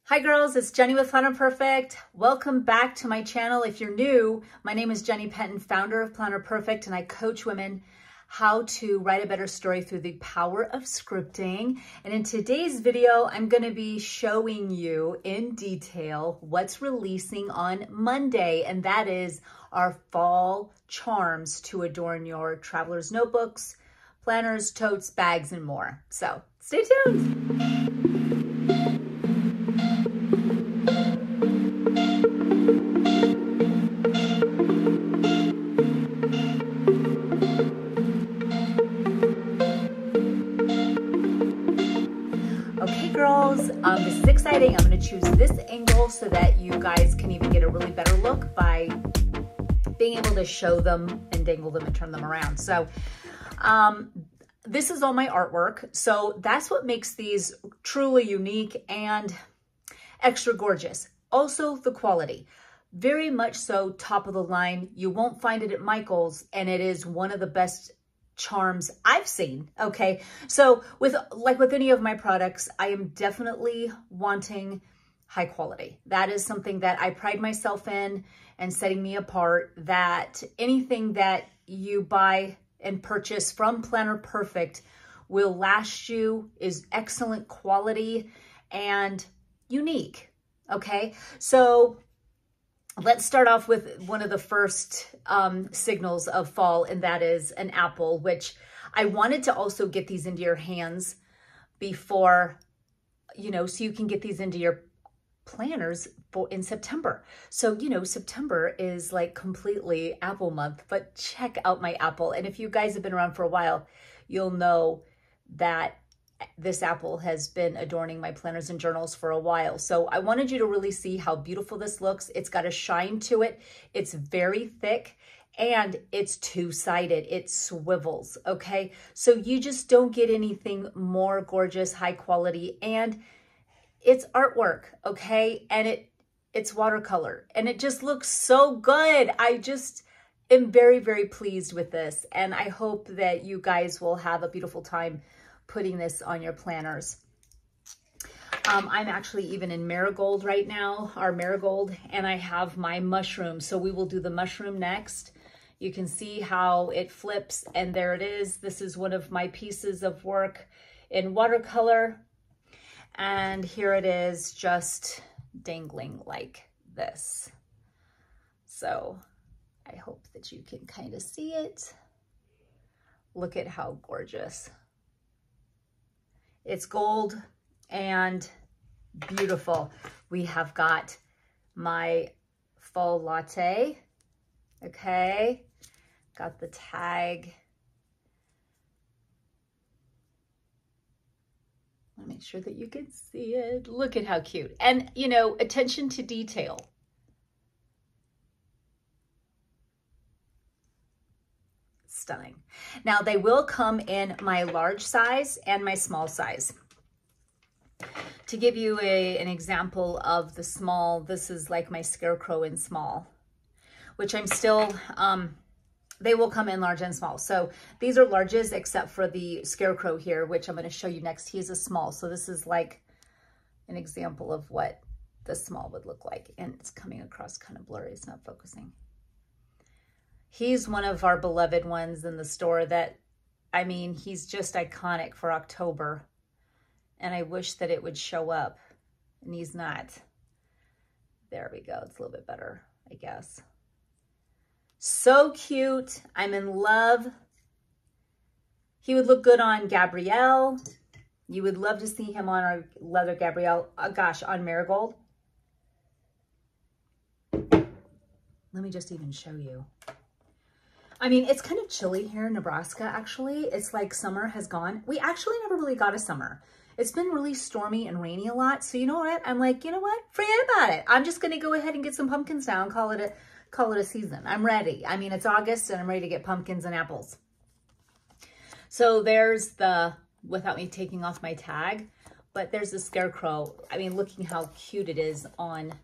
Hi girls, it's Jenny with Planner Perfect. Welcome back to my channel. If you're new, my name is Jenny Penton, founder of Planner Perfect, and I coach women how to write a better story through the power of scripting. And in today's video, I'm going to be showing you in detail what's releasing on Monday, and that is our fall charms to adorn your traveler's notebooks, planners, totes, bags, and more. So stay tuned. Okay girls, this is exciting. I'm going to choose this angle so that you guys can even get a really better look by being able to show them and dangle them and turn them around. So this is all my artwork. So that's what makes these truly unique and extra gorgeous. Also the quality, very much so top of the line. You won't find it at Michael's, and it is one of the best charms I've seen. Okay, so with any of my products, I am definitely wanting high quality. That is something that I pride myself in and setting me apart, that anything that you buy and purchase from Planner Perfect will last you, is excellent quality and unique. Okay, so let's start off with one of the first signals of fall, and that is an apple, which I wanted to also get these into your hands before, so you can get these into your planners in September. So, September is like completely apple month, but check out my apple. And if you guys have been around for a while, you'll know that this apple has been adorning my planners and journals for a while. So I wanted you to really see how beautiful this looks. It's got a shine to it. It's very thick and it's two-sided. It swivels, okay? So you just don't get anything more gorgeous, high quality, and it's artwork, okay? And it's watercolor and it just looks so good. I just am very, very pleased with this, and I hope that you guys will have a beautiful time putting this on your planners. I'm actually even in marigold right now, our marigold, and I have my mushroom. So we will do the mushroom next. You can see how it flips, and there it is. This is one of my pieces of work in watercolor. And here it is, just dangling like this. So I hope that you can kind of see it. Look at how gorgeous. It's gold and beautiful. We have got my fall latte, okay? Got the tag. I'll make sure that you can see it. Look at how cute. And, attention to detail. Stunning. Now they will come in my large size and my small size. To give you an example of the small, this is like my scarecrow in small, which I'm still, they will come in large and small. So these are larges except for the scarecrow here, which I'm going to show you next. He is a small. So this is like an example of what the small would look like. And it's coming across kind of blurry. It's not focusing. He's one of our beloved ones in the store that, he's just iconic for October. And I wish that it would show up, and he's not. There we go. It's a little bit better, I guess. So cute. I'm in love. He would look good on Gabrielle. You would love to see him on our leather Gabrielle. On Marigold. Let me just even show you. It's kind of chilly here in Nebraska, actually. It's like summer has gone. We actually never really got a summer. It's been really stormy and rainy a lot. So you know what? I'm like, forget about it. I'm just going to go ahead and get some pumpkins now and call it a season. I'm ready. It's August and I'm ready to get pumpkins and apples. So there's without me taking off my tag, but there's the scarecrow. Looking how cute it is on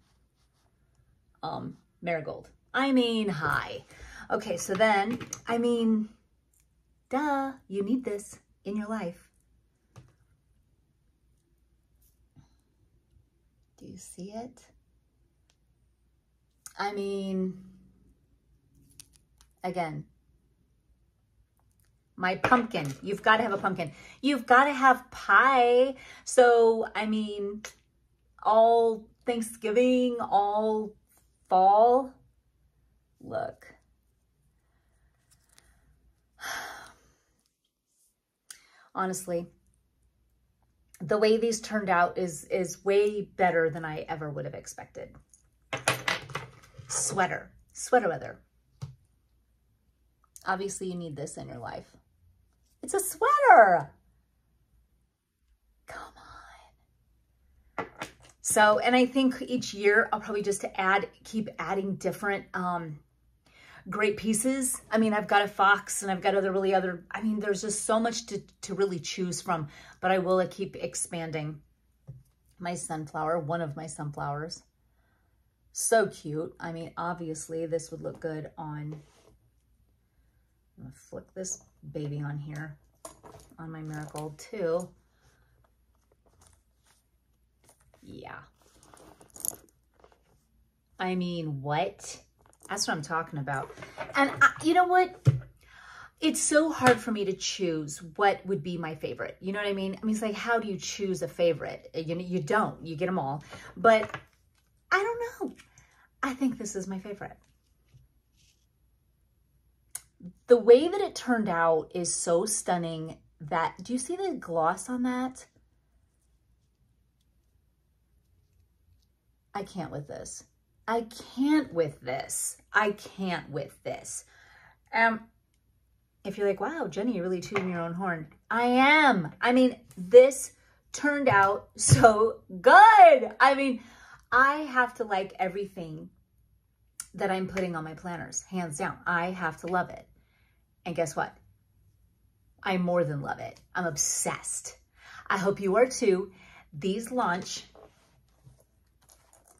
Marigold. Hi. Okay, so then, duh, you need this in your life. Do you see it? I mean, again, my pumpkin. You've got to have a pumpkin. You've got to have pie. So, I mean, all Thanksgiving, all fall. Look. Honestly, the way these turned out is way better than I ever would have expected. Sweater weather. Obviously, you need this in your life. It's a sweater. Come on. So, and I think each year I'll probably just keep adding different great pieces. I mean, I've got a fox and I've got I mean, there's just so much to really choose from, but I will keep expanding. My sunflower, one of my sunflowers. So cute. I mean, obviously this would look good on, I'm gonna flick this baby on here on my marigold too. Yeah. I mean, what? That's what I'm talking about. And you know what? It's so hard for me to choose what would be my favorite. You know what I mean? I mean, it's like, how do you choose a favorite? You don't. You get them all. But I don't know. I think this is my favorite. The way that it turned out is so stunning that, do you see the gloss on that? I can't with this. I can't with this. I can't with this. If you're like, wow, Jenny, you're really tooting your own horn. I am. I mean, this turned out so good. I mean, I have to like everything that I'm putting on my planners, hands down. I have to love it. And guess what? I more than love it. I'm obsessed. I hope you are too. These launch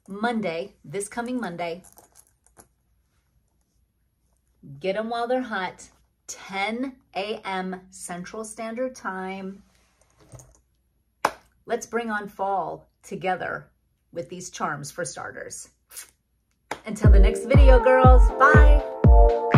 Monday, this coming Monday. Get them while they're hot. 10 a.m. Central Standard Time. Let's bring on fall together with these charms for starters. Until the next video, girls. Bye.